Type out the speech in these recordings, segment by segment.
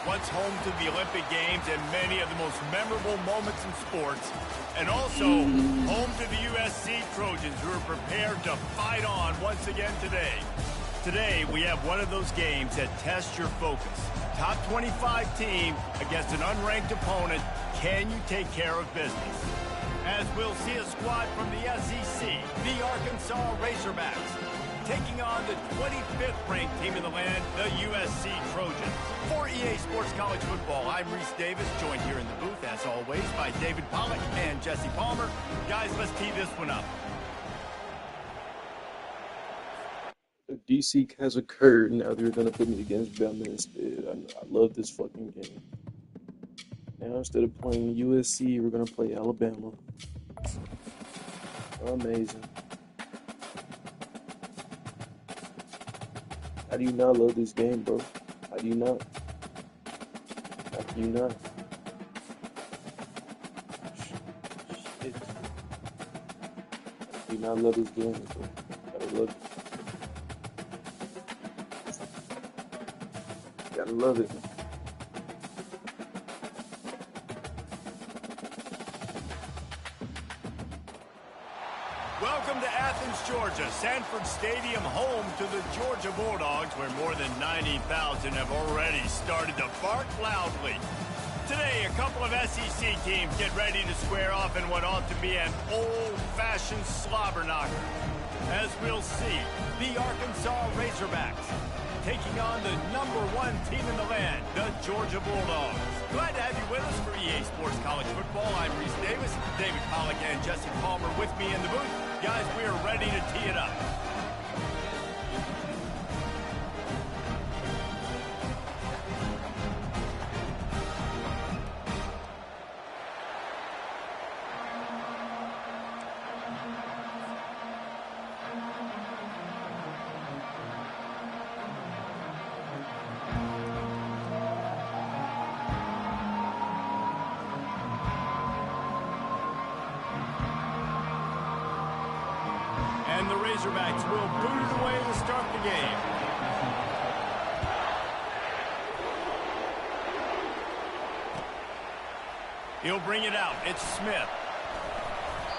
once home to the Olympic Games and many of the most memorable moments in sports, and also home to the USC Trojans, who are prepared to fight on once again today. Today, we have one of those games that tests your focus. Top 25 team against an unranked opponent. Can you take care of business? As we'll see a squad from the SEC, the Arkansas Razorbacks, taking on the 25th ranked team in the land, the USC Trojans. For EA Sports College Football, I'm Reese Davis, joined here in the booth, as always, by David Pollack and Jesse Palmer. Guys, let's tee this one up. A DC has occurred. Now they're going to put me against Bama instead. I love this fucking game. Now instead of playing USC, we're going to play Alabama. Amazing. How do you not love this game, bro? How do you not? How do you not? Shit. How do you not love this game, bro? Gotta love it. Gotta love it. Welcome to Athens, Georgia, Sanford Stadium, home to the Georgia Bulldogs, where more than 90,000 have already started to bark loudly. Today, a couple of SEC teams get ready to square off in what ought to be an old-fashioned slobber knocker. As we'll see, the Arkansas Razorbacks taking on the #1 team in the land, the Georgia Bulldogs. Glad to have you with us for EA Sports College Football. I'm Reese Davis, David Pollack and Jesse Palmer with me in the booth. Guys, we are ready to tee it up. And the Razorbacks will boot it away to start the game. He'll bring it out. It's Smith.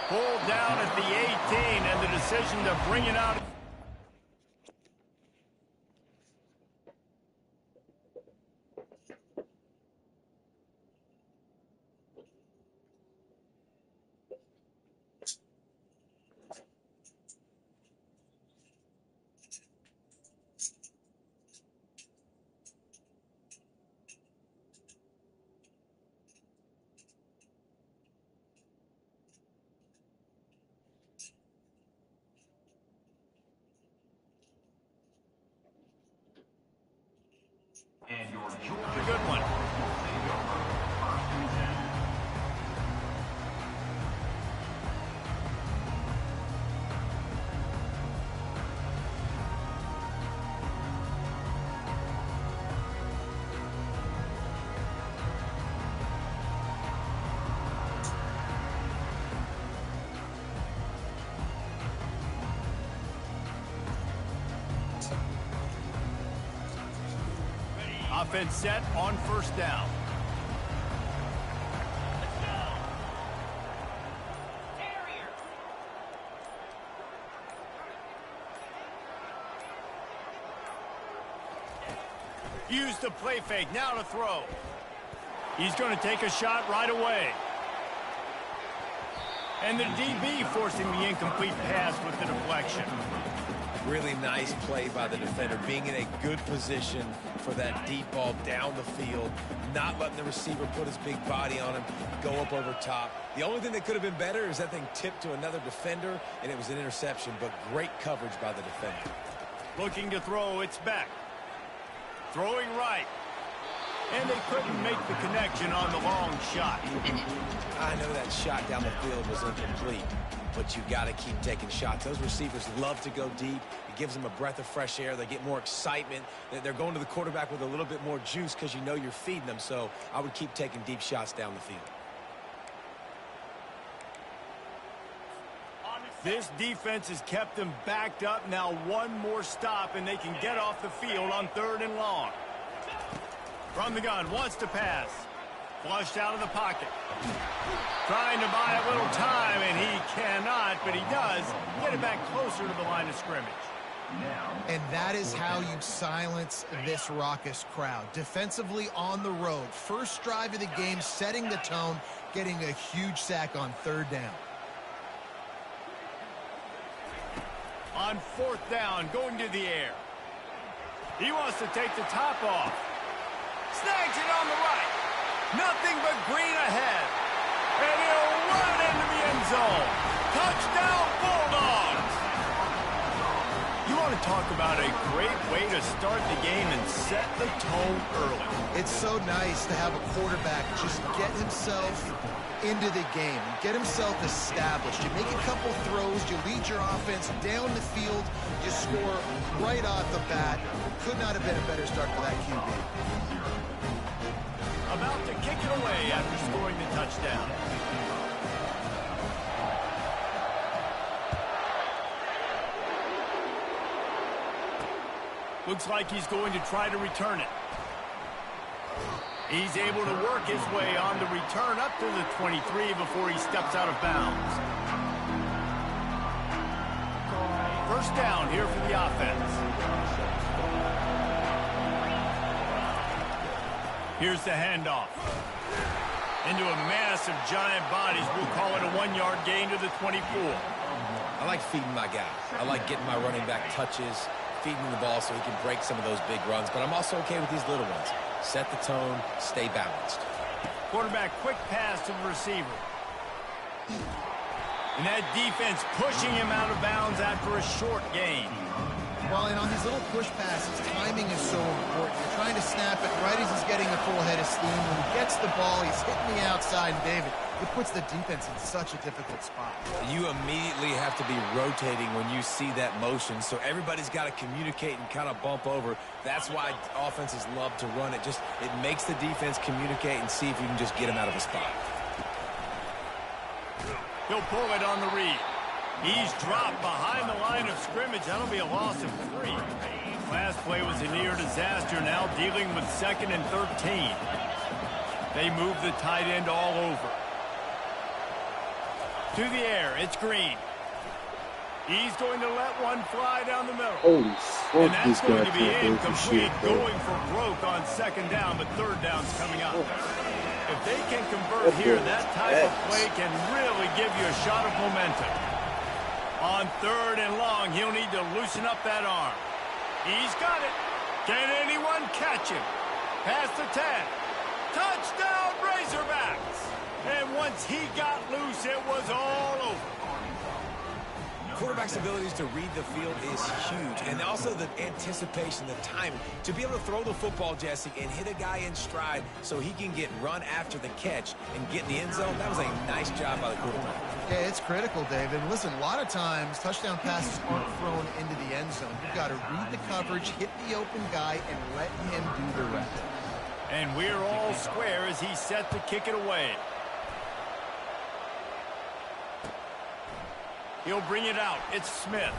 Pulled down at the 18, and the decision to bring it out. And your A good one. Offense set on first down. Use the play fake, now to throw. He's going to take a shot right away. And the DB forcing the incomplete pass with the deflection. Really nice play by the defender, being in a good position for that deep ball down the field, not letting the receiver put his big body on him, go up over top. The only thing that could have been better is that thing tipped to another defender, and it was an interception, but great coverage by the defender. Looking to throw, it's back. Throwing right. And they couldn't make the connection on the long shot. I know that shot down the field was incomplete, but you got to keep taking shots. Those receivers love to go deep. It gives them a breath of fresh air. They get more excitement. They're going to the quarterback with a little bit more juice because you know you're feeding them. So I would keep taking deep shots down the field. This defense has kept them backed up. Now one more stop, and they can get off the field on 3rd and long. From the gun, wants to pass. Flushed out of the pocket. Trying to buy a little time, and he cannot, but he does get it back closer to the line of scrimmage. And that is how you silence this raucous crowd. Defensively on the road. First drive of the game, setting the tone, getting a huge sack on third down. On fourth down, going to the air. He wants to take the top off. Snags it on the right. Nothing but green ahead. And he'll run into the end zone. Touchdown, Bulldogs! You want to talk about a great way to start the game and set the tone early. It's so nice to have a quarterback just get himself into the game, get himself established. You make a couple throws, you lead your offense down the field, you score right off the bat. Could not have been a better start for that QB. About to kick it away after scoring the touchdown. Looks like he's going to try to return it. He's able to work his way on the return up to the 23 before he steps out of bounds. First down here for the offense. Here's the handoff. Into a mass of giant bodies. We'll call it a 1-yard gain to the 24. I like feeding my guy. I like getting my running back touches, feeding the ball so he can break some of those big runs. But I'm also okay with these little ones. Set the tone, stay balanced. Quarterback, quick pass to the receiver. And that defense pushing him out of bounds after a short gain. Well, and on these little push passes, timing is so important. You're trying to snap it right as he's getting a full head of steam. When he gets the ball, he's hitting the outside, and David, it puts the defense in such a difficult spot. You immediately have to be rotating when you see that motion, so everybody's got to communicate and kind of bump over. That's why offenses love to run it. It makes the defense communicate and see if you can just get him out of a spot. He'll pull it on the read. He's dropped behind the line of scrimmage. That'll be a loss of 3. Last play was a near disaster. Now dealing with 2nd and 13. They move the tight end all over. To the air, it's Green. He's going to let one fly down the middle. Holy fuck, And that's this guy going to be can't go for shit, incomplete, bro. going for broke on 2nd down, but 3rd down's coming up. If they can convert here, that type of play can really give you a shot of momentum. On 3rd and long, he'll need to loosen up that arm. He's got it. Can anyone catch him? Past the 10. Touchdown, Razorbacks! And once he got loose, it was all over. Quarterback's abilities to read the field is huge, and also the anticipation, the timing. To be able to throw the football, Jesse, and hit a guy in stride so he can get run after the catch and get in the end zone, that was a nice job by the quarterback. Yeah, it's critical, David. Listen, a lot of times touchdown passes aren't thrown into the end zone. You've got to read the coverage, hit the open guy, and let him do the rest. And we're all square as he's set to kick it away. He'll bring it out. It's Smith.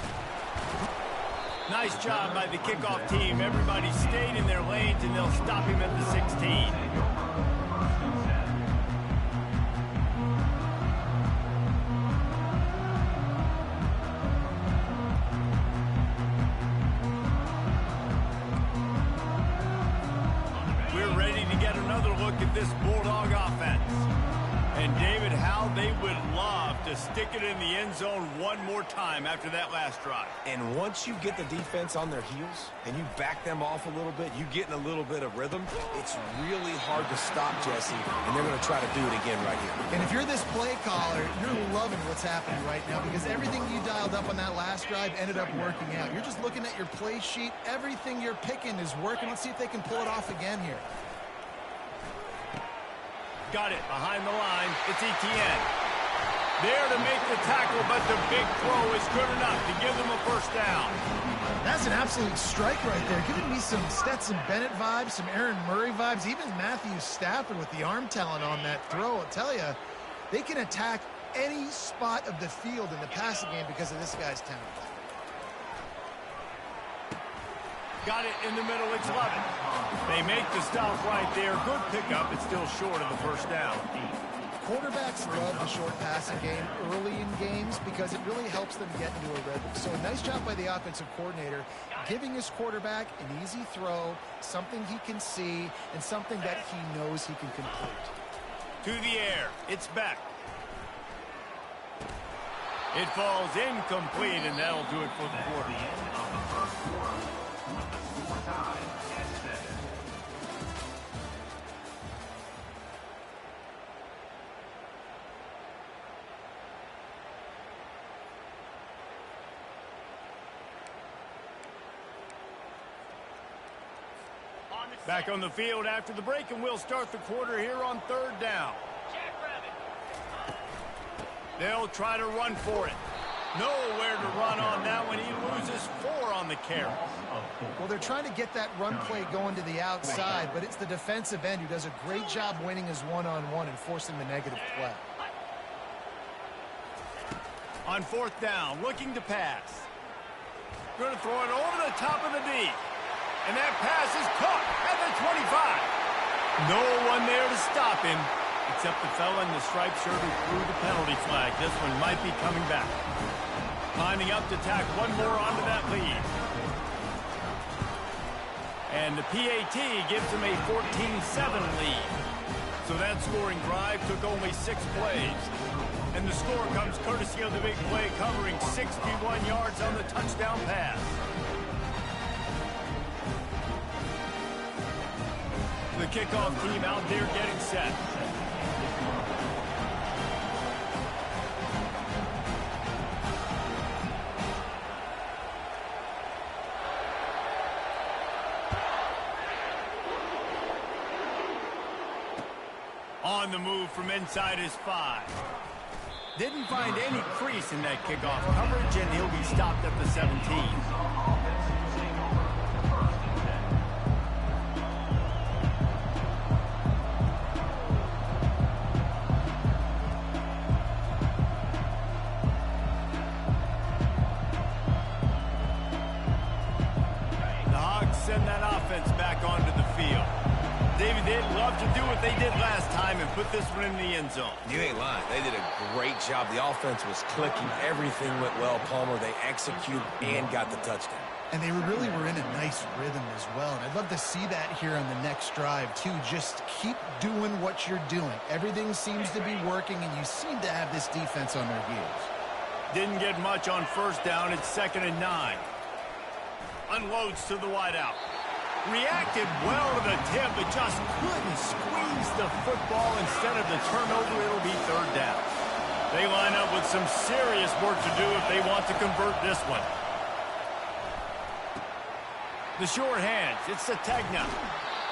Nice job by the kickoff team. Everybody stayed in their lanes, and they'll stop him at the 16. We're ready to get another look at this Bulldog offense. And, David, how they would love to stick it in the end zone one more time after that last drive. And once you get the defense on their heels and you back them off a little bit, you get in a little bit of rhythm, it's really hard to stop, Jesse, and they're going to try to do it again right here. And if you're this play caller, you're loving what's happening right now because everything you dialed up on that last drive ended up working out. You're just looking at your play sheet. Everything you're picking is working. Let's see if they can pull it off again here. Got it behind the line. It's Etienne. There to make the tackle, but the big throw is good enough to give them a first down. That's an absolute strike right there. Giving me some Stetson Bennett vibes, some Aaron Murray vibes, even Matthew Stafford with the arm talent on that throw. I'll tell you, they can attack any spot of the field in the passing game because of this guy's talent. Got it in the middle. It's Levin. They make the stop right there. Good pickup. It's still short of the first down. Quarterbacks love the short passing game early in games because it really helps them get into a rhythm. So a nice job by the offensive coordinator giving his quarterback an easy throw, something he can see, and something that he knows he can complete. To the air. It's back. It falls incomplete, and that'll do it for the quarter. Back on the field after the break, and we'll start the quarter here on third down. They'll try to run for it. Nowhere to run on that one. He loses 4 on the carry. Well, they're trying to get that run play going to the outside, but it's the defensive end who does a great job winning his one-on-one and forcing the negative play. On fourth down, looking to pass. Going to throw it over the top of the D. And that pass is caught at the 25. No one there to stop him, except the fella in the striped shirt who threw the penalty flag. This one might be coming back. Lining up to tack one more onto that lead. And the PAT gives him a 14-7 lead. So that scoring drive took only 6 plays. And the score comes courtesy of the big play covering 61 yards on the touchdown pass. The kickoff team out there getting set. On the move from inside his 5. Didn't find any crease in that kickoff coverage, and he'll be stopped at the 17. Send that offense back onto the field. David, they'd love to do what they did last time and put this one in the end zone. You ain't lying. They did a great job. The offense was clicking. Everything went well, Palmer. They executed and got the touchdown. And they really were in a nice rhythm as well. And I'd love to see that here on the next drive, too. Just keep doing what you're doing. Everything seems to be working, and you seem to have this defense on their heels. Didn't get much on first down. It's 2nd and 9. Unloads to the wideout. Reacted well to the tip, but just couldn't squeeze the football. Instead of the turnover, it'll be 3rd down. They line up with some serious work to do if they want to convert this one. The short hands, it's Sategna.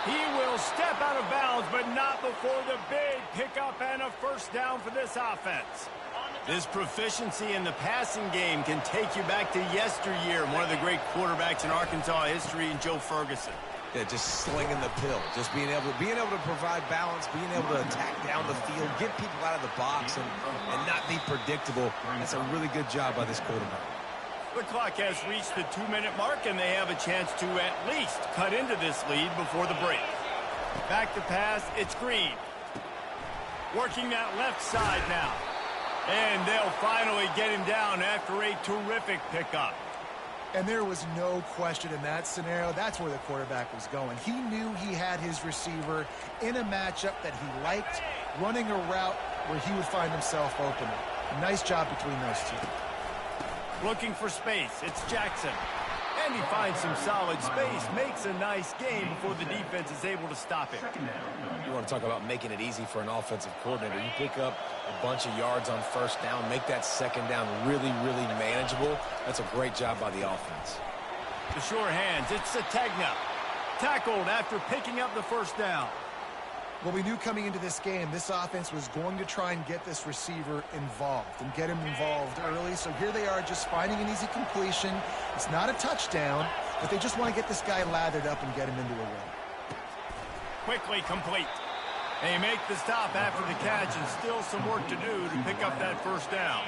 He will step out of bounds, but not before the big pickup and a first down for this offense. This proficiency in the passing game can take you back to yesteryear, one of the great quarterbacks in Arkansas history, Joe Ferguson. Yeah, just slinging the pill, just being able to provide balance, being able to attack down the field, get people out of the box, and not be predictable. That's a really good job by this quarterback. The clock has reached the 2-minute mark, and they have a chance to at least cut into this lead before the break. Back to pass, it's Green. Working that left side now. And they'll finally get him down after a terrific pickup. And there was no question in that scenario. That's where the quarterback was going. He knew he had his receiver in a matchup that he liked, running a route where he would find himself open. Nice job between those two. Looking for space. It's Jackson. And he finds some solid space, makes a nice game before the defense is able to stop him. You want to talk about making it easy for an offensive coordinator. You pick up a bunch of yards on first down, make that second down really, really manageable. That's a great job by the offense. The sure hands, it's Sategna. Tackled after picking up the first down. Well, we knew coming into this game, this offense was going to try and get this receiver involved and get him involved early. So here they are just finding an easy completion. It's not a touchdown, but they just want to get this guy lathered up and get him into a run. Quickly complete. They make the stop after the catch, and still some work to do to pick up that first down.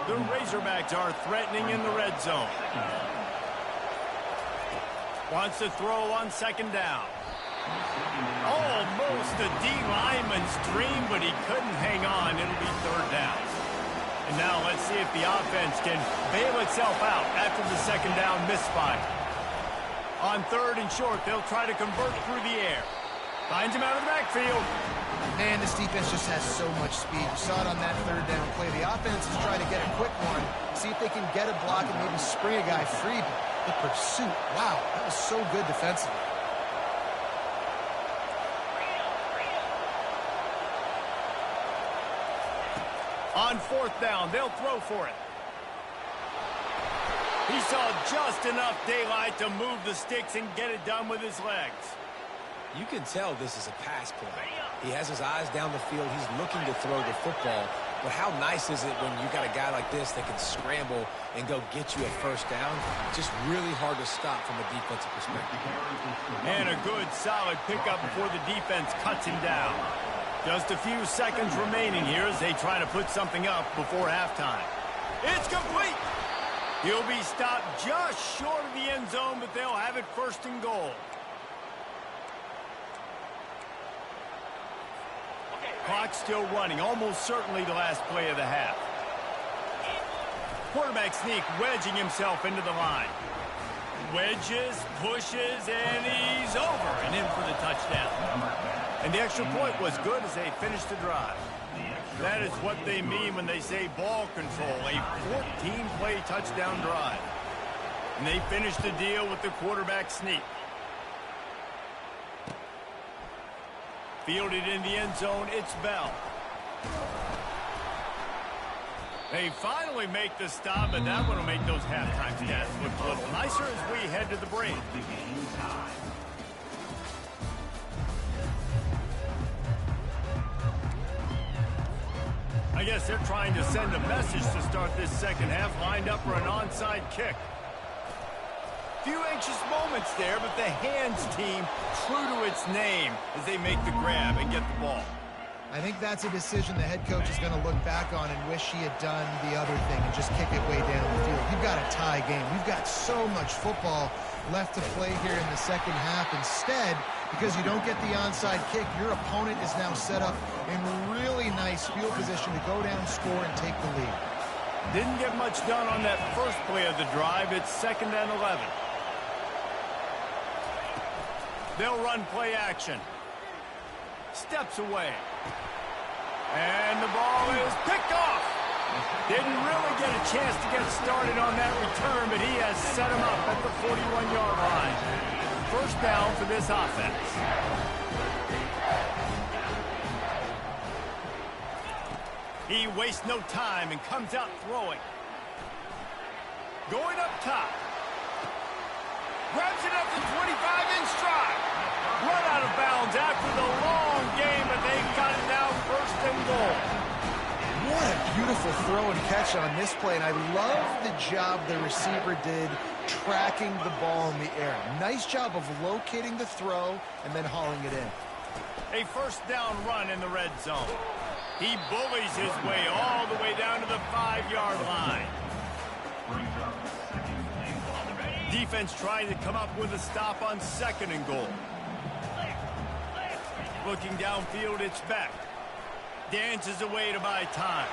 The Razorbacks are threatening in the red zone. Wants to throw on second down. Almost a D lineman's dream, but he couldn't hang on. It'll be third down. And now let's see if the offense can bail itself out after the second down misfire. On third and short, they'll try to convert through the air. Finds him out of the backfield. Man, this defense just has so much speed. You saw it on that third down play. The offense is trying to get a quick one, see if they can get a block and maybe spring a guy free. But the pursuit, wow, that was so good defensively. On fourth down, they'll throw for it. He saw just enough daylight to move the sticks and get it done with his legs. You can tell this is a pass play. He has his eyes down the field. He's looking to throw the football. But how nice is it when you got a guy like this that can scramble and go get you a first down? Just really hard to stop from a defensive perspective. And a good, solid pickup before the defense cuts him down. Just a few seconds remaining here as they try to put something up before halftime. It's complete. He'll be stopped just short of the end zone, but they'll have it first and goal. Clock still running, almost certainly the last play of the half. Quarterback sneak wedging himself into the line. Wedges, pushes, and he's over and in for the touchdown. And the extra point was good as they finished the drive. That is what they mean when they say ball control, a 14-play touchdown drive. And they finished the deal with the quarterback sneak. Fielded in the end zone, it's Bell. They finally make the stop, and that one will make those halftime stats look a little nicer as we head to the break. I guess they're trying to send a message to start this second half, lined up for an onside kick. Few anxious moments there, but the hands team true to its name as they make the grab and get the ball. I think that's a decision the head coach is going to look back on and wish he had done the other thing and just kick it way down the field. You've got a tie game. We've got so much football left to play here in the second half. Instead, because you don't get the onside kick, your opponent is now set up in really nice field position to go down, score, and take the lead. Didn't get much done on that first play of the drive. It's 2nd and 11. They'll run play action. Steps away. And the ball is picked off. Didn't really get a chance to get started on that return, but he has set him up at the 41-yard line. First down for this offense. He wastes no time and comes out throwing. Going up top. Grabs it up the 25 in stride. Run out of bounds after the long game, but they've got it now first and goal. What a beautiful throw and catch on this play, and I love the job the receiver did tracking the ball in the air. Nice job of locating the throw and then hauling it in. A first down run in the red zone. He bullies his way all the way down to the 5-yard line. Defense trying to come up with a stop on 2nd and goal. Looking downfield, it's back. Dances away to buy time.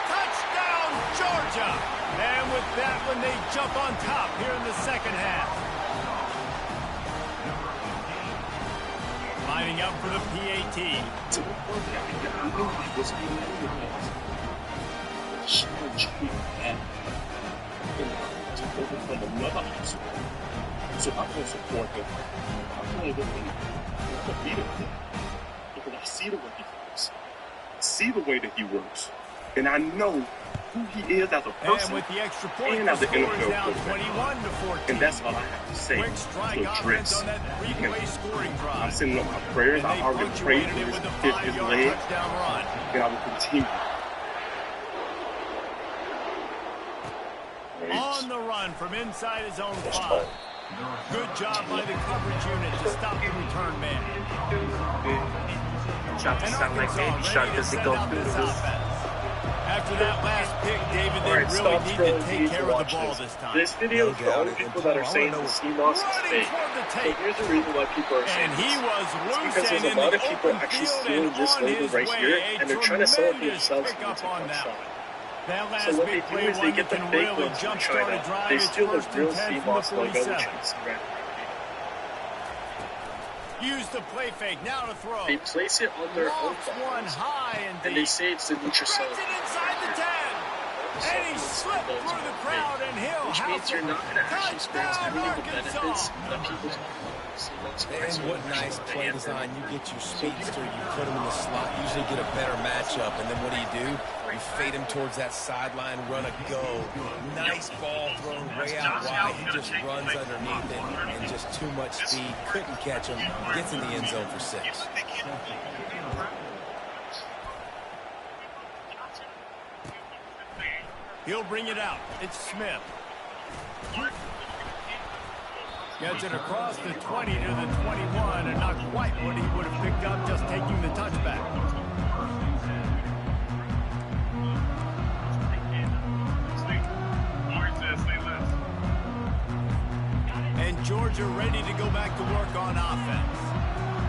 Touchdown, Georgia! And with that one, they jump on top here in the second half. Lining up for the PAT. From another option. So I'm going to support him. I'm going to beat him because I see the way he works. I see the way that he works. And I know who he is as a person and with the extra point, and as an NFL player. And that's all I have to say to address. I'm sending up my prayers. I already prayed for his leg, and I will continue. On the run from inside his own 5. Good job by the coverage unit to stop the return man. Trying to sound like Baby Shark as they go through this. After that last pick, David, they Alright, really stop need to scrolling. You take need care to of the watch ball this. this time. This video is for all the And people that are Paul, I saying wanna the know CMOS is Running fake. toward the So tape. here's the reason why people are saying And he this. was It's loose because and there's a in lot the of people open actually field stealing and this on label his right way. here, A and they're trying to sell it to tremendous themselves to pickup take on one that shot. one. That last So what they big do play, is they one get that the can fake really ones from jump-start China. a drive. They It's steal the first and real 10 from the CMOS logo, which 47. you can see right now. Use the play fake, now to throw. They place it on their own Lofts one box, high and and deep. they say it's the Nutrisoul. Spreads it inside the 10. And he slipped through the crowd, and he'll Which have means you're not going to actually experience touchdown, any of the benefits Arkansas. that people talk about. And what nice play design. You get your speedster, you put him in the slot, usually get a better matchup, and then what do? You fade him towards that sideline, run a go. Nice ball thrown way out wide. He just runs underneath it and just too much speed. Couldn't catch him. Gets in the end zone for 6. He'll bring it out. It's Smith. Gets it across the 20 to the 21, and not quite what he would have picked up just taking the touchback. And Georgia ready to go back to work on offense.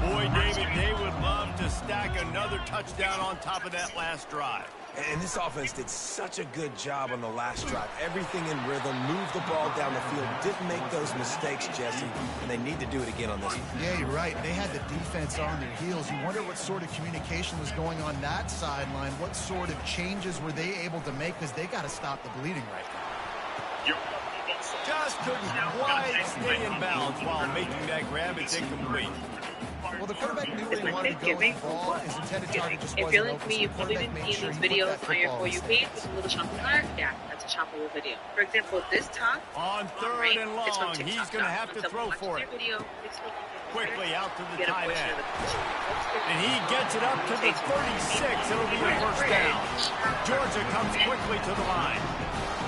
Boy, David, they would love to stack another touchdown on top of that last drive. And this offense did such a good job on the last drive. Everything in rhythm, moved the ball down the field, didn't make those mistakes, Jesse, and they need to do it again on this one. Yeah, you're right. They had the defense on their heels. You wonder what sort of communication was going on that sideline. What sort of changes were they able to make? Because they got to stop the bleeding right now. Just couldn't quite stay in balance while making that grab. It's incomplete. Well, the quarterback knew where he wanted to go with the ball. His intended target just wasn't If you're like open, me, so you've the probably quarterback been made seeing sure these he put videos that on your football For You inside. page with a little choppable art. Yeah, that's a choppable video. For example, this top On third right, and it's from long, TikTok. he's going to have to Once throw someone for it. watches your video, clicks the link, Quickly out to the get a tight portion end. of the And he gets it up to the 36. It'll be a first down. Georgia comes quickly to the line.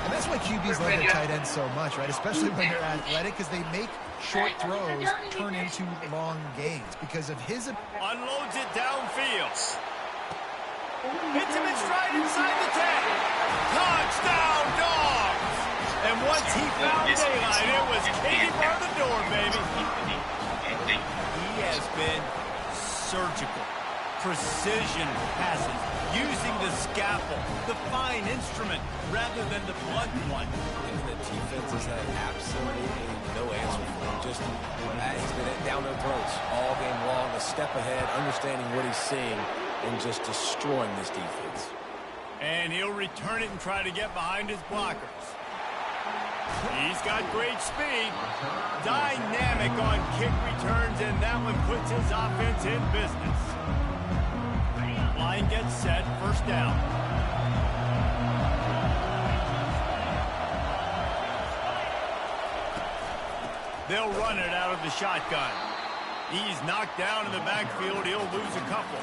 And that's why QBs love their tight ends so much, right? Especially when they're athletic, because they make short throws turn into long gains because of his... Unloads it downfield. Hits him in stride inside the 10. Touchdown, Dogs! And once he found daylight, it was Katie bar the door, baby. He has been surgical. Precision passes, using the scalpel, the fine instrument, rather than the blunt one. And the defense has had absolutely no answer for him. Just, he's been down their throats all game long, a step ahead, understanding what he's seeing, and just destroying this defense. And he'll return it and try to get behind his blockers. He's got great speed. Dynamic on kick returns, and that one puts his offense in business. Line gets set, first down. They'll run it out of the shotgun. He's knocked down in the backfield. He'll lose a couple.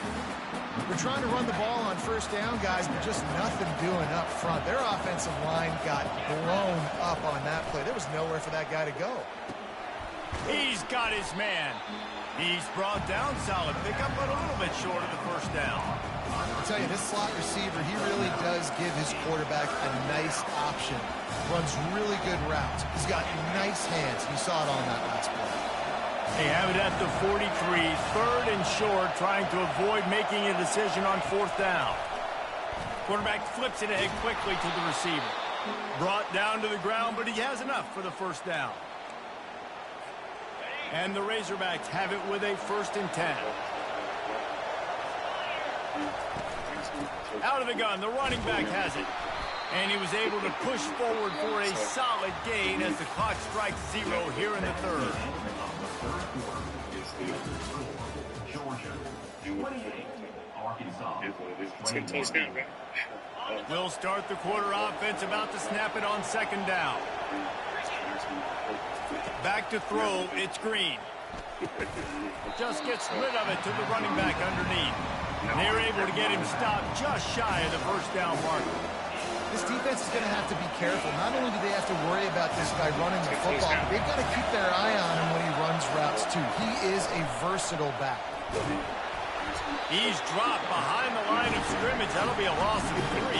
They're trying to run the ball on first down, guys, but just nothing doing up front. Their offensive line got blown up on that play. There was nowhere for that guy to go. He's got his man. He's brought down, solid pickup, but a little bit short of the first down. I'll tell you, this slot receiver, he really does give his quarterback a nice option. Runs really good routes. He's got nice hands. You saw it on that last play. They have it at the 43, third and short, trying to avoid making a decision on fourth down. Quarterback flips it ahead quickly to the receiver. Brought down to the ground, but he has enough for the first down. And the Razorbacks have it with a first and 10. Out of the gun, the running back has it. And he was able to push forward for a solid gain as the clock strikes 0 here in the third. We'll start the quarter offense, about to snap it on second down. Back to throw, it's Green. Just gets rid of it to the running back underneath. They're able to get him stopped just shy of the first down marker. This defense is going to have to be careful. Not only do they have to worry about this guy running the football, but they've got to keep their eye on him when he runs routes too. He is a versatile back. He's dropped behind the line of scrimmage. That'll be a loss of 3.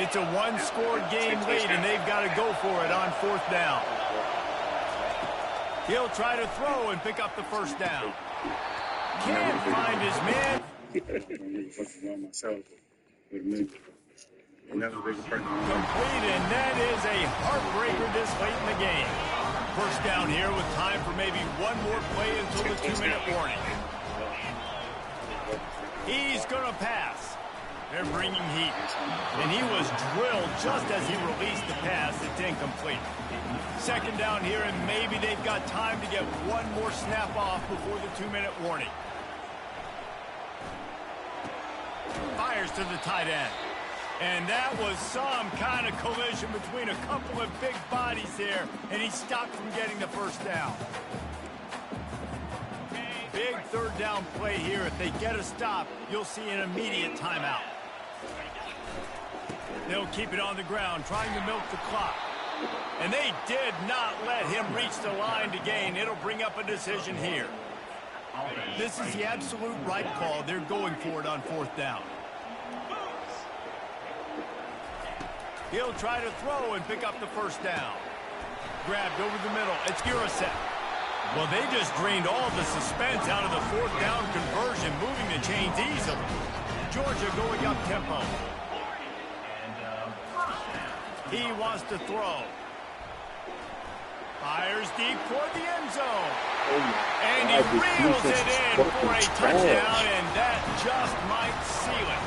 It's a one-score game lead, and they've got to go for it on 4th down. He'll try to throw and pick up the first down. Can't find his man. Complete, and that is a heartbreaker this late in the game. First down here with time for maybe one more play until the 2-minute warning. He's going to pass. They're bringing heat. And he was drilled just as he released the pass. It's incomplete. Second down here, and maybe they've got time to get one more snap off before the 2-minute warning. Fires to the tight end. And that was some kind of collision between a couple of big bodies here, and he stopped from getting the first down. Big 3rd down play here. If they get a stop, you'll see an immediate timeout. They'll keep it on the ground, trying to milk the clock. And they did not let him reach the line to gain. It'll bring up a decision here. This is the absolute right call. They're going for it on 4th down. He'll try to throw and pick up the first down. Grabbed over the middle. It's Gurasek. Well, they just drained all the suspense out of the 4th down conversion, moving the chains easily. Georgia going up tempo. He wants to throw. Fires deep toward the end zone. And he reels it in for a touchdown, and that just might seal it.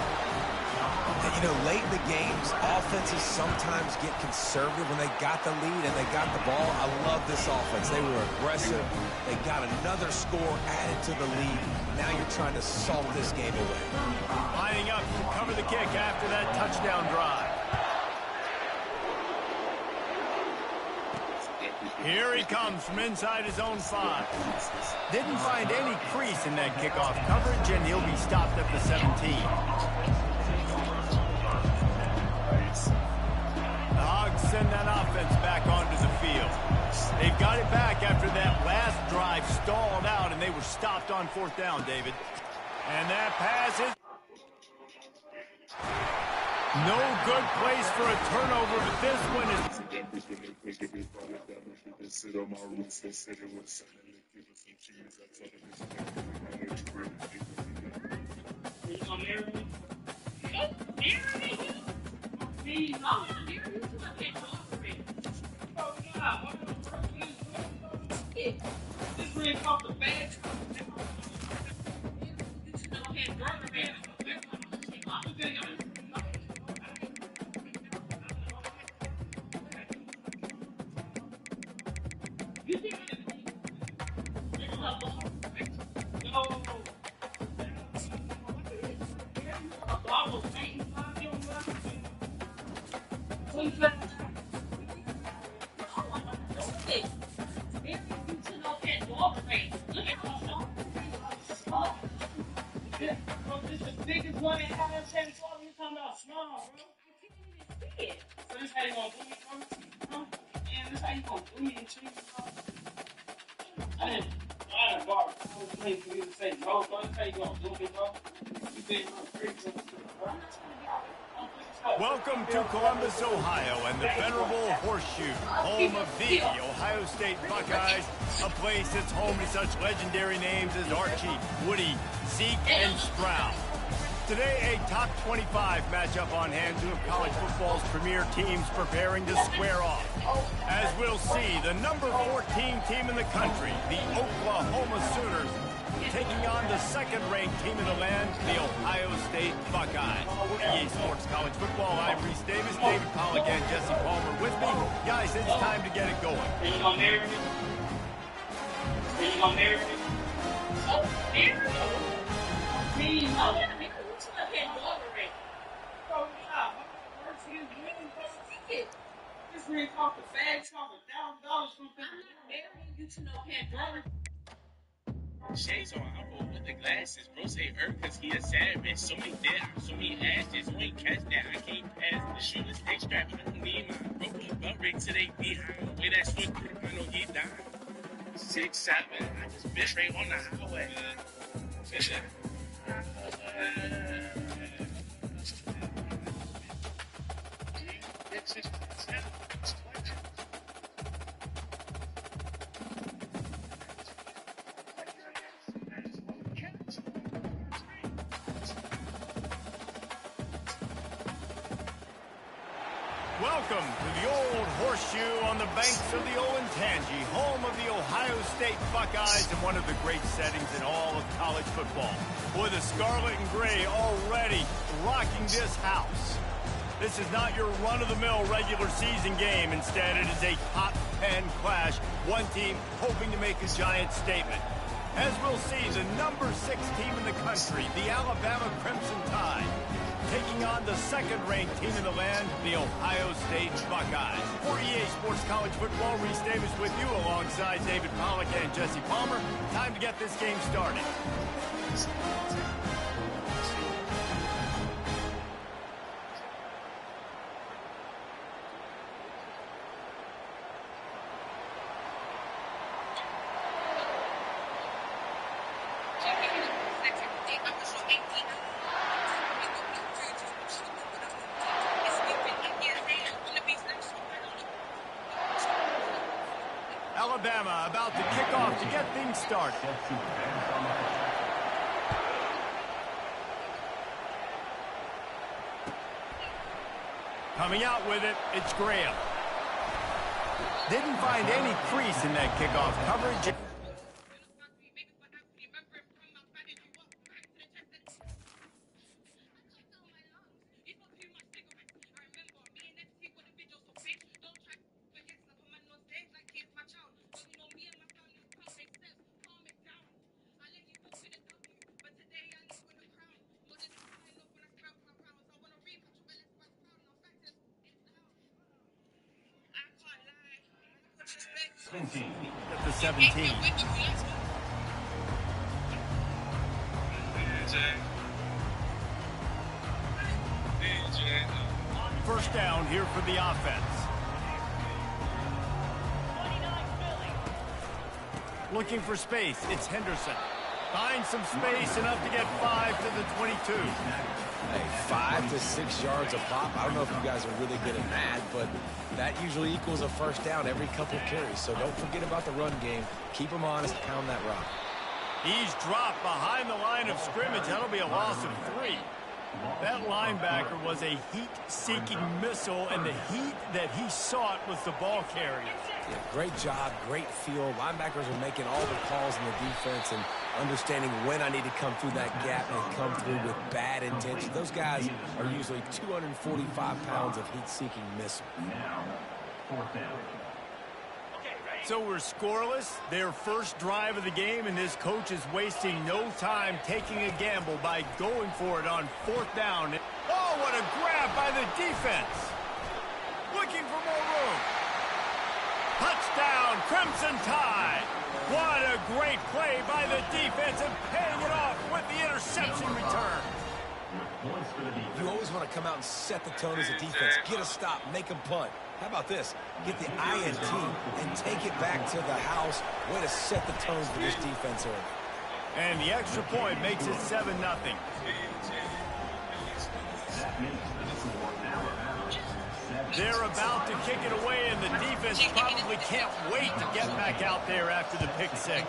You know, late in the games, offenses sometimes get conservative when they got the lead and they got the ball. I love this offense. They were aggressive. They got another score added to the lead. Now you're trying to salt this game away. Lining up to cover the kick after that touchdown drive. Here he comes from inside his own 5. Didn't find any crease in that kickoff coverage, and he'll be stopped at the 17. The Hogs send that offense back onto the field. They've got it back after that last drive stalled out, and they were stopped on 4th down, David. And that pass is no good place for a turnover, but this one is... Welcome to Columbus, Ohio, and the venerable Horseshoe, home of the Ohio State Buckeyes, a place that's home to such legendary names as Archie, Woody, Zeke, and Stroud. Today, a top 25 matchup on hand, two of college football's premier teams preparing to square off. As we'll see, the number 14 team in the country, the Oklahoma Sooners, taking on the second-ranked team in the land, the Ohio State Buckeyes. EA Sports College Football, I'm Reese Davis, David Pollack, and Jesse Palmer with me. Guys, it's time to get it going. Are you gonna marry me? Are you gonna marry me? Oh, marry me? Me? Oh, yeah, me. I can't go over it. Oh, yeah. This man called the bag, $1,000 from marrying you to no can't go. Shades on, I roll with the glasses. Bro say cause he a savage. So many dead, so many ashes. Who ain't catch that? I can't pass the shooters. They strapping on me. My bro put a belt rig to they behind. The way that switch through, I know he died. 6'7", I just bitch straight on the highway. Welcome to the old horseshoe on the banks of the Olentangy, home of the Ohio State Buckeyes and one of the great settings in all of college football. Boy, the scarlet and gray already rocking this house. This is not your run-of-the-mill regular season game. Instead, it is a top 10 clash, one team hoping to make a giant statement. As we'll see, the number 6 team in the country, the Alabama Crimson Tide, taking on the second-ranked team in the land, the Ohio State Buckeyes. For EA Sports College Football, Reese Davis with you alongside David Pollack and Jesse Palmer. Time to get this game started. Alabama about to kick off to get things started. Coming out with it, it's Graham. Didn't find any crease in that kickoff coverage. At the 17. First down here for the offense. Looking for space, it's Henderson. Finds some space, enough to get 5 to the 22. Hey, 5 to 6 yards a pop. I don't know if you guys are really good at that, but that usually equals a first down every couple of carries. So don't forget about the run game. Keep them honest, pound that rock. He's dropped behind the line of scrimmage. That'll be a loss of 3. That linebacker was a heat-seeking missile, and the heat that he sought was the ball carrier. Yeah, great job, great feel. Linebackers are making all the calls in the defense and understanding when I need to come through that gap and come through with bad intention. Those guys are usually 245 pounds of heat-seeking missile. So we're scoreless, their first drive of the game, and this coach is wasting no time taking a gamble by going for it on 4th down. Oh, what a grab by the defense. Looking for more room. Touchdown, Crimson Tide. What a great play by the defense and paying it off with the interception return. You always want to come out and set the tone as a defense. Get a stop, make them punt. How about this? Get the INT and take it back to the house. Way to set the tone for this defense early. And the extra point makes it 7-0. They're about to kick it away, and the defense probably can't wait to get back out there after the pick 6.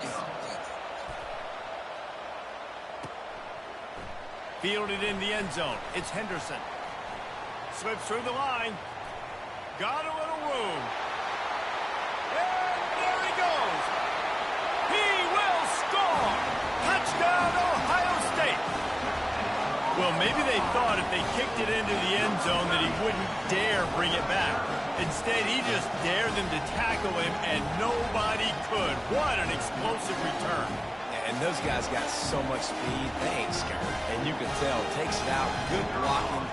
Fielded in the end zone. It's Henderson. Slips through the line. Got a little room. And there he goes. He will score. Touchdown, Ohio State. Well, maybe they thought if they kicked it into the end zone that he wouldn't dare bring it back. Instead, he just dared them to tackle him, and nobody could. What an explosive return. And those guys got so much speed, they ain't scared. And you can tell, takes it out, good blocking,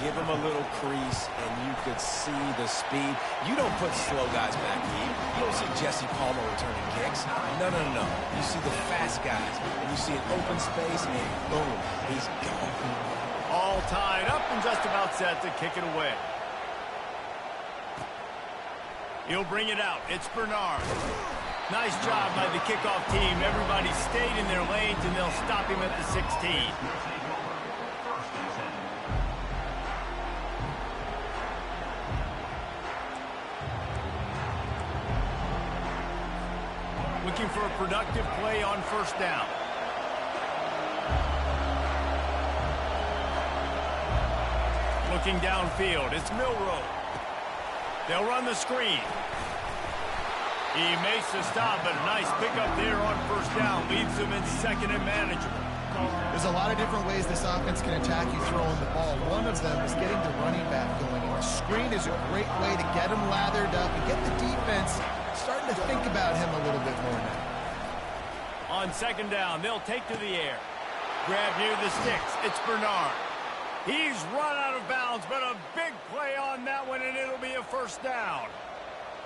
give him a little crease, and you could see the speed. You don't put slow guys back deep. You don't see Jesse Palmer returning kicks. No, no, no, no. You see the fast guys, and you see an open space, and boom, he's gone. All tied up and just about set to kick it away. He'll bring it out. It's Bernard. Nice job by the kickoff team. Everybody stayed in their lanes, and they'll stop him at the 16. Looking for a productive play on first down. Looking downfield, it's Milroe. They'll run the screen. He makes the stop, but a nice pickup there on first down. Leaves them in second and manageable. There's a lot of different ways this offense can attack you throwing the ball. One of them is getting the running back going. And the screen is a great way to get him lathered up and get the defense starting to think about him a little bit more now. On second down, they'll take to the air. Grab near the sticks. It's Bernard. He's run out of bounds, but a big play on that one, and it'll be a first down.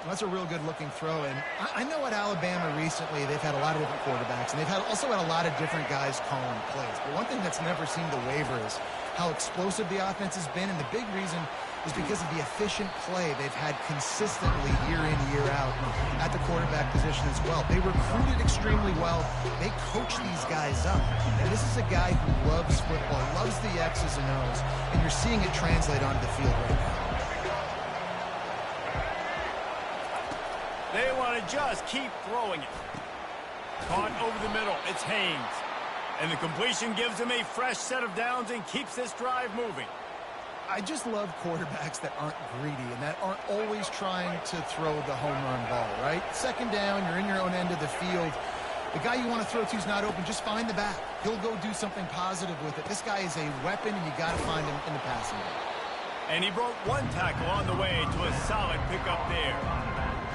That's a real good-looking throw, and I know at Alabama recently they've had a lot of different quarterbacks, and they've also had a lot of different guys calling plays. But one thing that's never seemed to waver is how explosive the offense has been, and the big reason is because of the efficient play they've had consistently year in, year out at the quarterback position as well. They recruited extremely well. They coach these guys up. And this is a guy who loves football, loves the X's and O's, and you're seeing it translate onto the field right now. They want to just keep throwing it. Caught over the middle. It's Haynes. And the completion gives him a fresh set of downs and keeps this drive moving. I just love quarterbacks that aren't greedy and that aren't always trying to throw the home run ball, right? Second down, you're in your own end of the field. The guy you want to throw to is not open. Just find the back. He'll go do something positive with it. This guy is a weapon, and you got to find him in the passing game. And he broke one tackle on the way to a solid pickup there.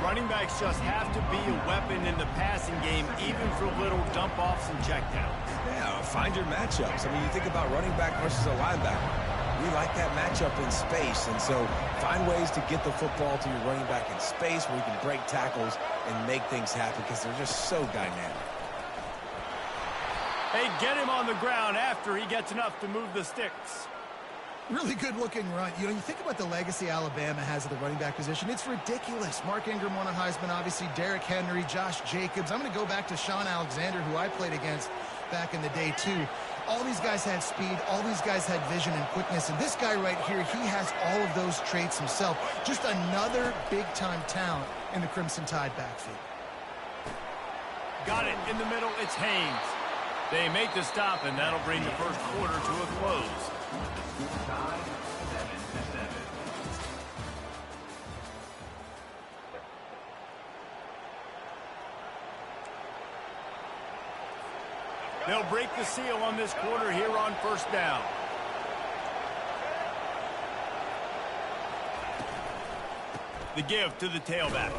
Running backs just have to be a weapon in the passing game, even for little dump-offs and checkdowns. Yeah, find your matchups. I mean, you think about running back versus a linebacker. We like that matchup in space, and so find ways to get the football to your running back in space where you can break tackles and make things happen because they're just so dynamic. They get him on the ground after he gets enough to move the sticks. Really good-looking run. You know, you think about the legacy Alabama has at the running back position. It's ridiculous. Mark Ingram won a Heisman, obviously. Derrick Henry, Josh Jacobs. I'm going to go back to Sean Alexander, who I played against back in the day, too. All these guys had speed. All these guys had vision and quickness. And this guy right here, he has all of those traits himself. Just another big-time talent in the Crimson Tide backfield. Got it in the middle. It's Haynes. They make the stop, and that'll bring the first quarter to a close. They'll break the seal on this quarter here on first down. The give to the tailback.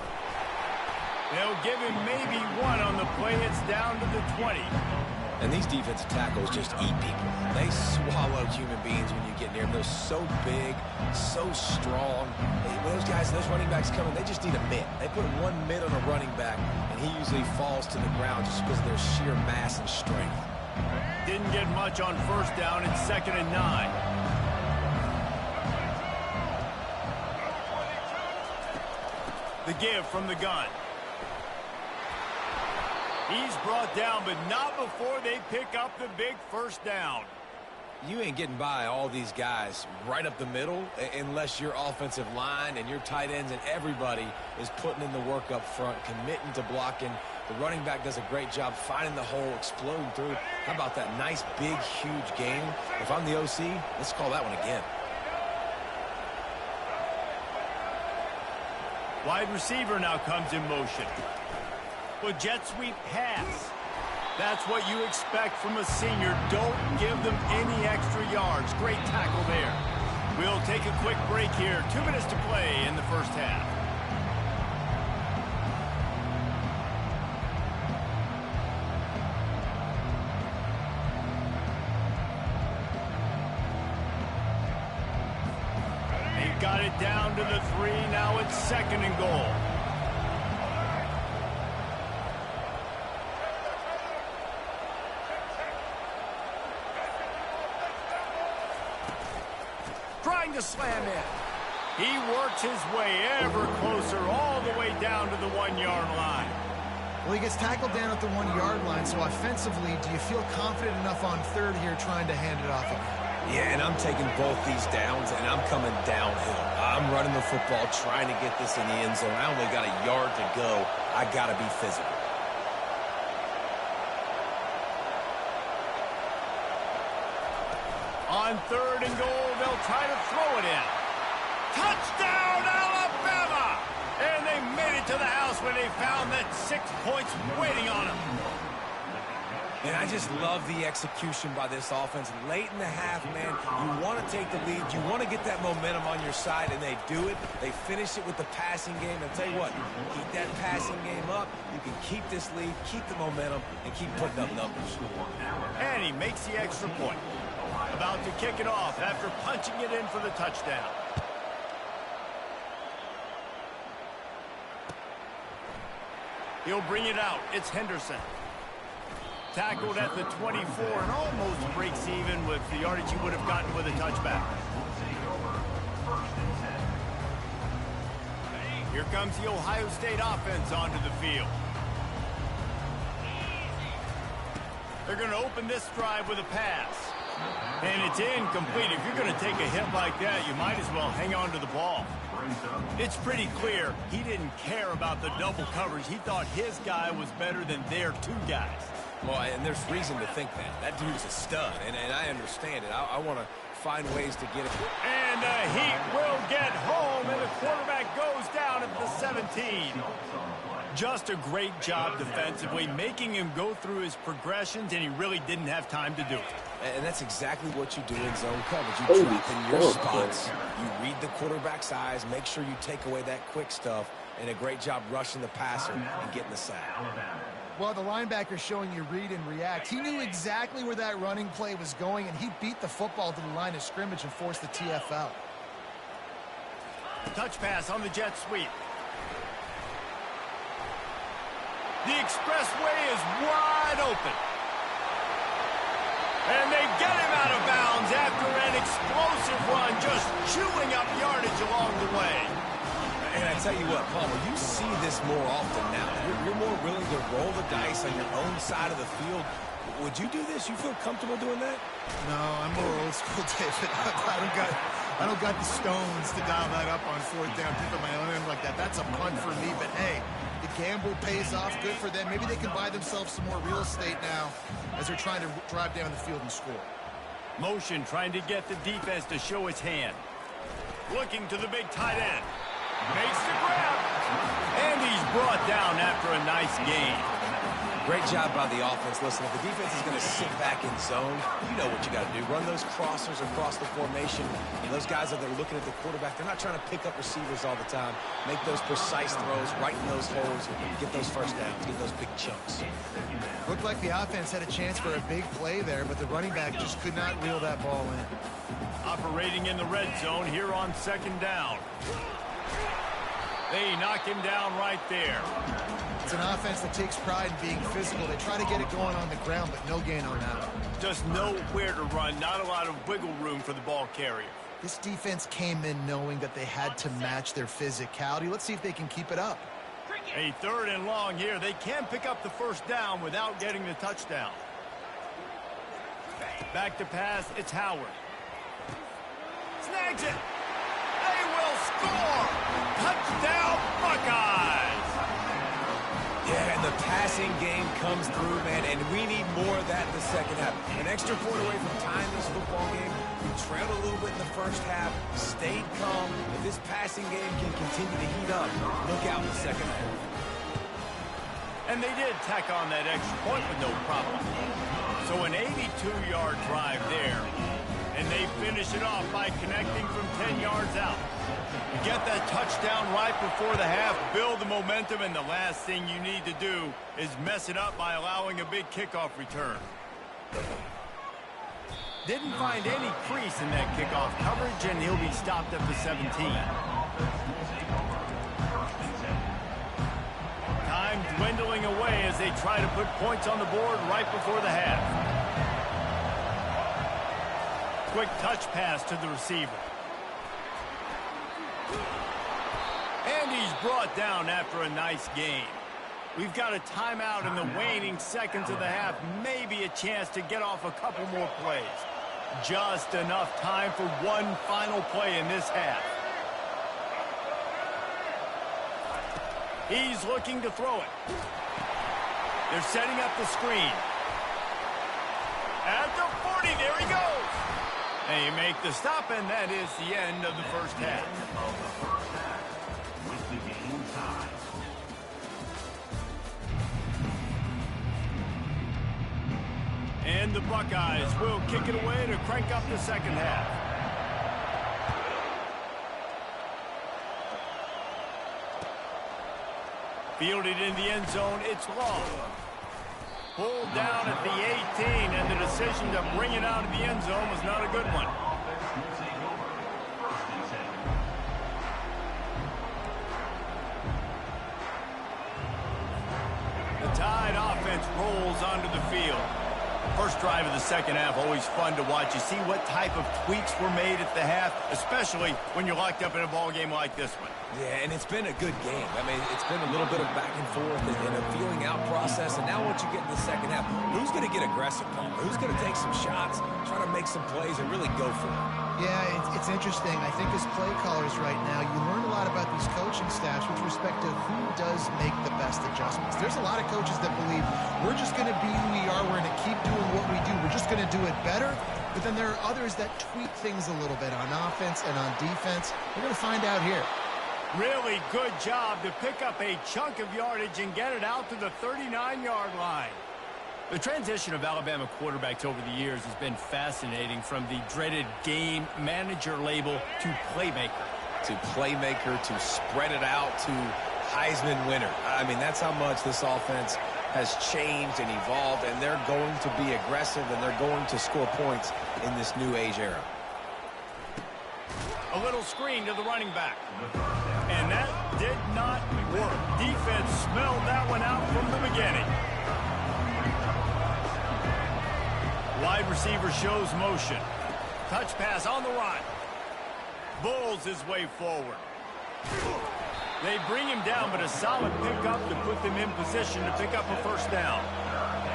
They'll give him maybe one on the play. It's down to the 20. And these defensive tackles just eat people. They swallow human beings when you get near them. They're so big, so strong. When those guys, those running backs come in, they just need a mitt. They put one mitt on a running back, and he usually falls to the ground just because of their sheer mass and strength. Didn't get much on first down. It's 2nd and 9. The give from the gun. He's brought down, but not before they pick up the big first down. You ain't getting by all these guys right up the middle unless your offensive line and your tight ends and everybody is putting in the work up front, committing to blocking. The running back does a great job finding the hole, exploding through. How about that nice, big, huge game? If I'm the OC, let's call that one again. Wide receiver now comes in motion. Well, jet sweep pass. That's what you expect from a senior. Don't give them any extra yards. Great tackle there. We'll take a quick break here. 2 minutes to play in the first half. down to the 3. Now it's 2nd and goal. Trying to slam in. He works his way ever closer all the way down to the 1-yard line. Well, he gets tackled down at the 1-yard line, so offensively, do you feel confident enough on 3rd here trying to hand it off again? Yeah, and I'm taking both these downs, and I'm coming downhill. I'm running the football, trying to get this in the end zone. I only got a yard to go. I got to be physical. On 3rd and goal, they'll try to throw it in. Touchdown, Alabama! And they made it to the house when they found that 6 points waiting on them. And I just love the execution by this offense. Late in the half, man, you want to take the lead. You want to get that momentum on your side, and they do it. They finish it with the passing game. I'll tell you what, keep that passing game up. You can keep this lead, keep the momentum, and keep putting up numbers. And he makes the extra point. About to kick it off after punching it in for the touchdown. He'll bring it out. It's Henderson. Tackled at the 24 and almost breaks even with the yardage he would have gotten with a touchback. Here comes the Ohio State offense onto the field. They're going to open this drive with a pass. And it's incomplete. If you're going to take a hit like that, you might as well hang on to the ball. It's pretty clear he didn't care about the double coverage. He thought his guy was better than their 2 guys. Well, and there's reason to think that. That dude's a stud, and I understand it. I want to find ways to get it. And the Heat will get home, and the quarterback goes down at the 17. Just a great job defensively, making him go through his progressions, and he really didn't have time to do it. And that's exactly what you do in zone coverage. You drop in your spots, you read the quarterback's eyes, make sure you take away that quick stuff, and a great job rushing the passer and getting the sack. Well, the linebacker showing you read and react. He knew exactly where that running play was going, and he beat the football to the line of scrimmage and forced the TFL. Touch pass on the jet sweep. The expressway is wide open. And they get him out of bounds after an explosive run, just chewing up yardage along the way. And I tell you what, Palmer, you see this more often now. You're more willing to roll the dice on your own side of the field. Would you do this? You feel comfortable doing that? No, I'm more old school, David. I don't got the stones to dial that up on 4th down, pick up my own end like that. That's a punt for me, but hey, the gamble pays off. Good for them. Maybe they can buy themselves some more real estate now as they're trying to drive down the field and score. Motion trying to get the defense to show its hand. Looking to the big tight end. Makes the grab. And he's brought down after a nice gain. Great job by the offense. Listen, if the defense is going to sit back in zone, you know what you got to do. Run those crossers across the formation. And those guys that are looking at the quarterback, they're not trying to pick up receivers all the time. Make those precise throws, right in those holes, and get those first downs, get those big chunks. Looked like the offense had a chance for a big play there, but the running back just could not reel that ball in. Operating in the red zone here on 2nd down. They knock him down right there. It's an offense that takes pride in being physical. They try to get it going on the ground, but no gain on that one. Just nowhere to run. Not a lot of wiggle room for the ball carrier. This defense came in knowing that they had to match their physicality. Let's see if they can keep it up. A 3rd and long here. They can pick up the first down without getting the touchdown. Back to pass. It's Howard. Snags it. They will score. Touchdown, Buckeyes. Yeah, and the passing game comes through, man, and we need more of that in the second half. An extra point away from tying this football game. We trailed a little bit in the first half, stayed calm. If this passing game can continue to heat up, look out in the second half. And they did tack on that extra point with no problem. So an 82-yard drive there. And they finish it off by connecting from 10 yards out. You get that touchdown right before the half, build the momentum, and the last thing you need to do is mess it up by allowing a big kickoff return. Didn't find any crease in that kickoff coverage, and he'll be stopped at the 17. Time dwindling away as they try to put points on the board right before the half. Quick touch pass to the receiver. And he's brought down after a nice game. We've got a timeout in the waning seconds of the half. Maybe a chance to get off a couple more plays. Just enough time for one final play in this half. He's looking to throw it. They're setting up the screen. At the 40, there he goes. They make the stop, and that is the end of the first half. And the Buckeyes will kick it away to crank up the second half. Fielded in the end zone, it's long. Pulled down at the 18, and the decision to bring it out of the end zone was not a good one. The Tide offense rolls onto the field. First drive of the second half, always fun to watch. You see what type of tweaks were made at the half, especially when you're locked up in a ball game like this one. Yeah, and it's been a good game. I mean, it's been a little bit of back and forth and a feeling out process. And now once you get in the second half, who's going to get aggressive? Who's going to take some shots, try to make some plays, and really go for it? Yeah, it's interesting. I think as play callers right now, you learn a lot about these coaching staffs with respect to who does make the best adjustments. There's a lot of coaches that believe we're just going to be who we are. We're going to keep doing what we do. We're just going to do it better. But then there are others that tweak things a little bit on offense and on defense. We're going to find out here. Really good job to pick up a chunk of yardage and get it out to the 39-yard line. The transition of Alabama quarterbacks over the years has been fascinating, from the dreaded game manager label to playmaker. To playmaker, to spread it out, to Heisman winner. I mean, that's how much this offense has changed and evolved, and they're going to be aggressive, and they're going to score points in this new age era. A little screen to the running back. And that did not work. Defense smelled that one out from the beginning. Wide receiver shows motion. Touch pass on the run. Bulls his way forward. They bring him down, but a solid pickup to put them in position to pick up a first down.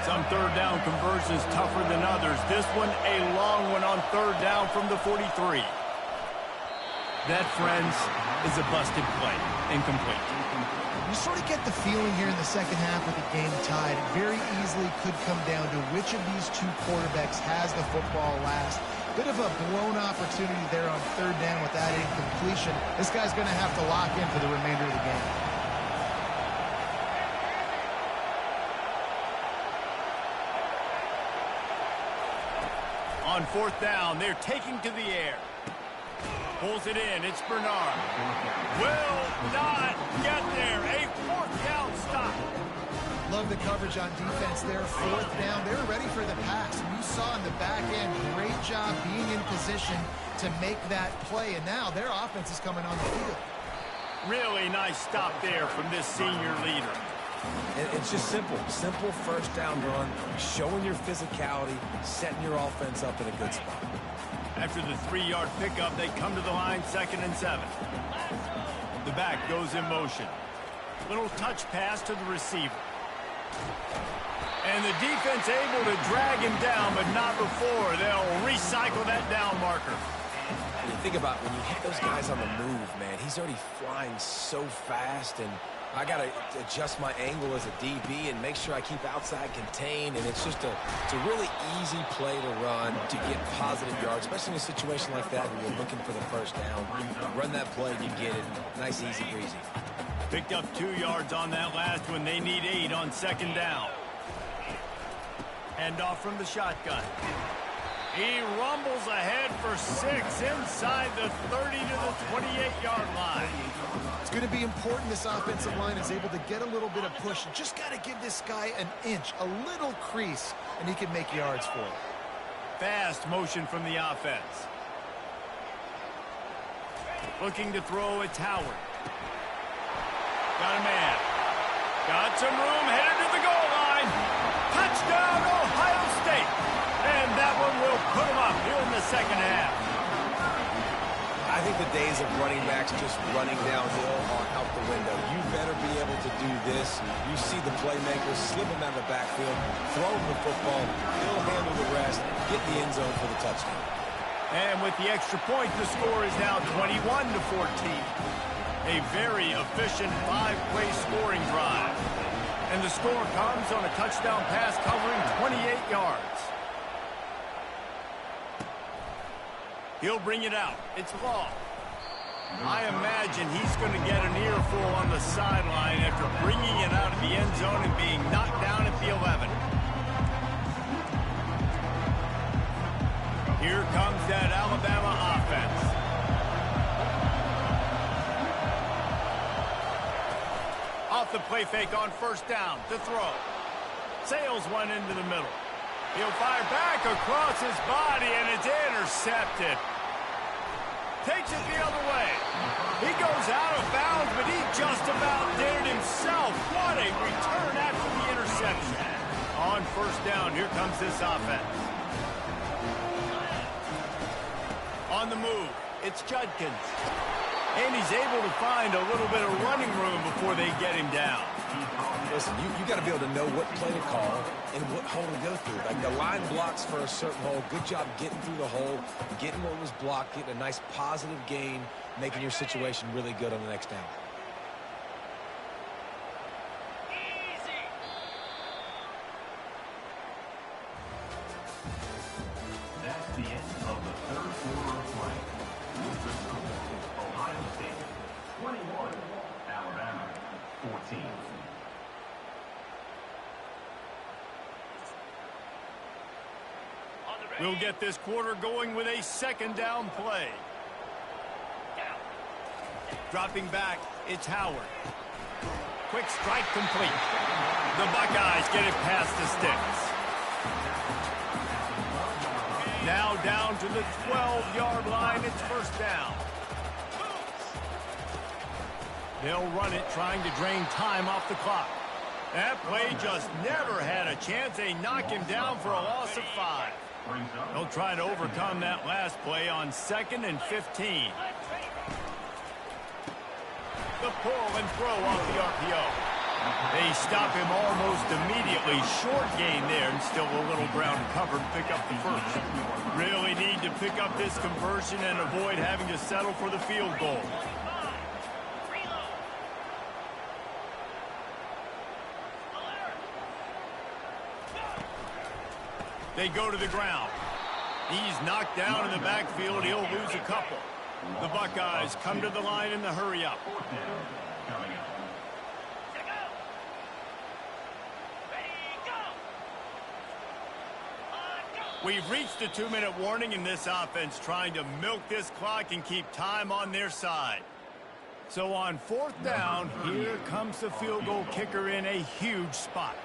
Some third down conversions tougher than others. This one a long one on third down from the 43. That, friends, is a busted play. Incomplete. You sort of get the feeling here in the second half with the game tied. It very easily could come down to which of these two quarterbacks has the football last. Bit of a blown opportunity there on third down with that incompletion. This guy's going to have to lock in for the remainder of the game. On fourth down, they're taking to the air. Pulls it in. It's Bernard. Will not get there. A fourth down stop. Love the coverage on defense there. Fourth down. They were ready for the pass. And you saw in the back end, great job being in position to make that play. And now their offense is coming on the field. Really nice stop there from this senior leader. It's just simple. Simple first down run, showing your physicality, setting your offense up in a good spot. After the 3-yard pickup, they come to the line, 2nd and 7. The back goes in motion. Little touch pass to the receiver. And the defense able to drag him down, but not before. They'll recycle that down marker. And you think about when you hit those guys on the move, man, he's already flying so fast, and I got to adjust my angle as a DB and make sure I keep outside contained, and it's just it's a really easy play to run to get positive yards, especially in a situation like that where you're looking for the first down. Run that play, you get it. Nice, easy, breezy. Picked up 2 yards on that last one. They need 8 on 2nd down. Hand off from the shotgun. He rumbles ahead for 6 inside the 30 to the 28-yard line. It's going to be important this offensive line is able to get a little bit of push. Just got to give this guy an inch, a little crease, and he can make yards for it. Fast motion from the offense. Looking to throw, it's Howard. Got a man. Got some room, headed to the goal line. Touchdown, Ohio State. And that one will put them up here in the second half. I think the days of running backs just running downhill are out the window. You better be able to do this. You see the playmakers slip him out of the backfield, throw him the football, he'll handle the rest, get in the end zone for the touchdown. And with the extra point, the score is now 21-14. A very efficient 5-play scoring drive. And the score comes on a touchdown pass covering 28 yards. He'll bring it out. It's long. I imagine he's going to get an earful on the sideline after bringing it out of the end zone and being knocked down at the 11. Here comes that Alabama offense. Off the play fake on first down to throw. Sails one into the middle. He'll fire back across his body, and it's intercepted. Takes it the other way. He goes out of bounds, but he just about did it himself. What a return after the interception. On first down, here comes this offense. On the move, it's Judkins. And he's able to find a little bit of running room before they get him down. Listen, you got to be able to know what play to call and what hole to go through. Like the line blocks for a certain hole. Good job getting through the hole, getting what was blocked, getting a nice positive gain, making your situation really good on the next down. That's the end of the third quarter of play. With the score, Ohio State 21, Alabama 14. We'll get this quarter going with a second down play. Dropping back, it's Howard. Quick strike complete. The Buckeyes get it past the sticks. Now down to the 12-yard line, it's first down. They'll run it, trying to drain time off the clock. That play just never had a chance. They knock him down for a loss of 5. They'll try to overcome that last play on 2nd and 15. The pull and throw off the RPO. They stop him almost immediately. Short gain there, and still a little ground covered to pick up the first. Really need to pick up this conversion and avoid having to settle for the field goal. They go to the ground. He's knocked down in the backfield. He'll lose a couple. The Buckeyes come to the line in the hurry-up. We've reached a 2-minute warning in this offense, trying to milk this clock and keep time on their side. So on 4th down, here comes the field goal kicker in a huge spot.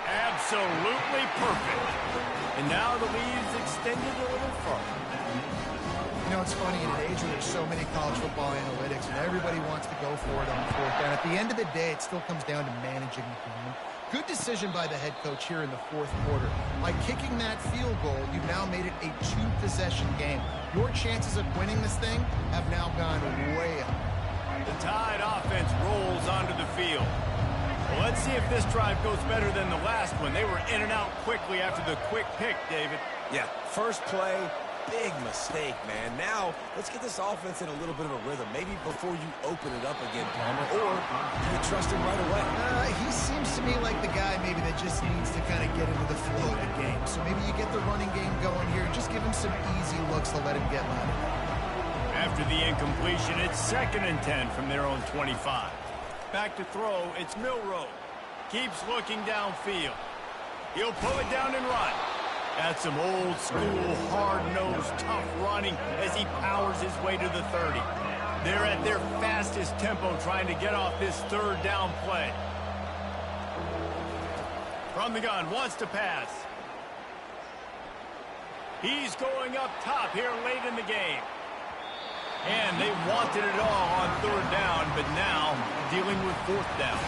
Absolutely perfect. And now the lead's extended a little further. You know, it's funny, in an age where there's so many college football analytics and everybody wants to go for it on 4th down, at the end of the day, it still comes down to managing the game. Good decision by the head coach here in the 4th quarter. By kicking that field goal, you've now made it a 2-possession game. Your chances of winning this thing have now gone way up. The Tide offense rolls onto the field. Well, let's see if this drive goes better than the last one. They were in and out quickly after the quick pick, David. Yeah, first play, big mistake, man. Now, let's get this offense in a little bit of a rhythm. Maybe before you open it up again, Palmer, or you trust him right away. He seems to me like the guy maybe that just needs to kind of get into the flow of the game. So maybe you get the running game going here and just give him some easy looks to let him get loaded. After the incompletion, it's 2nd and 10 from their own 25. Back to throw, it's Milroe. Keeps looking downfield. He'll pull it down and run. That's some old school, hard-nosed, tough running as he powers his way to the 30. They're at their fastest tempo trying to get off this 3rd down play. From the gun, wants to pass. He's going up top here late in the game. And they wanted it all on third down, but now dealing with fourth down.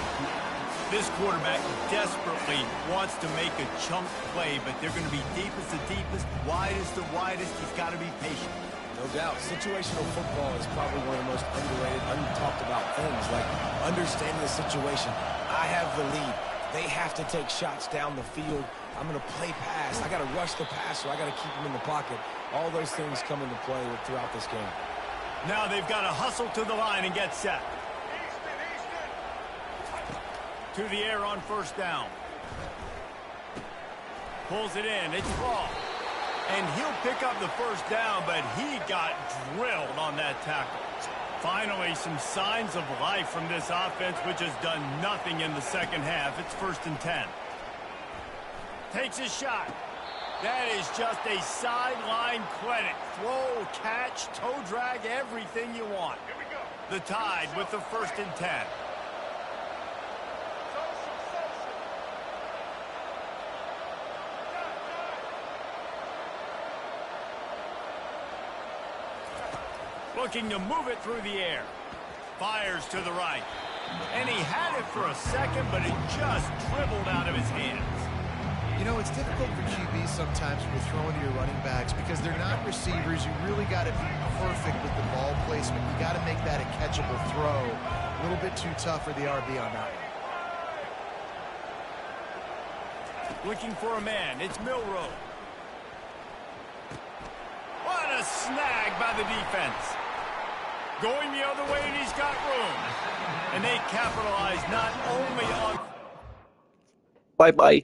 This quarterback desperately wants to make a chunk play, but they're going to be deepest to deepest, widest to widest. He's got to be patient. No doubt. Situational football is probably one of the most underrated, untalked about things, like understanding the situation. I have the lead. They have to take shots down the field. I'm going to play pass. I got to rush the passer. I got to keep him in the pocket. All those things come into play throughout this game. Now they've got to hustle to the line and get set. To the air on first down. Pulls it in. It's Ball. And he'll pick up the first down, but he got drilled on that tackle. Finally, some signs of life from this offense, which has done nothing in the second half. It's 1st and 10. Takes a shot. That is just a sideline clinic. Throw, catch, toe drag, everything you want. Here we go. The Tide with the 1st and 10. Looking to move it through the air. Fires to the right. And he had it for a second, but it just dribbled out of his hands. You know, it's difficult for QBs sometimes when you're throwing to your running backs because they're not receivers. You really got to be perfect with the ball placement. You got to make that a catchable throw. A little bit too tough for the RB on that one. Looking for a man. It's Milroe. What a snag by the defense. Going the other way, and he's got room. And they capitalize not only on... Bye-bye.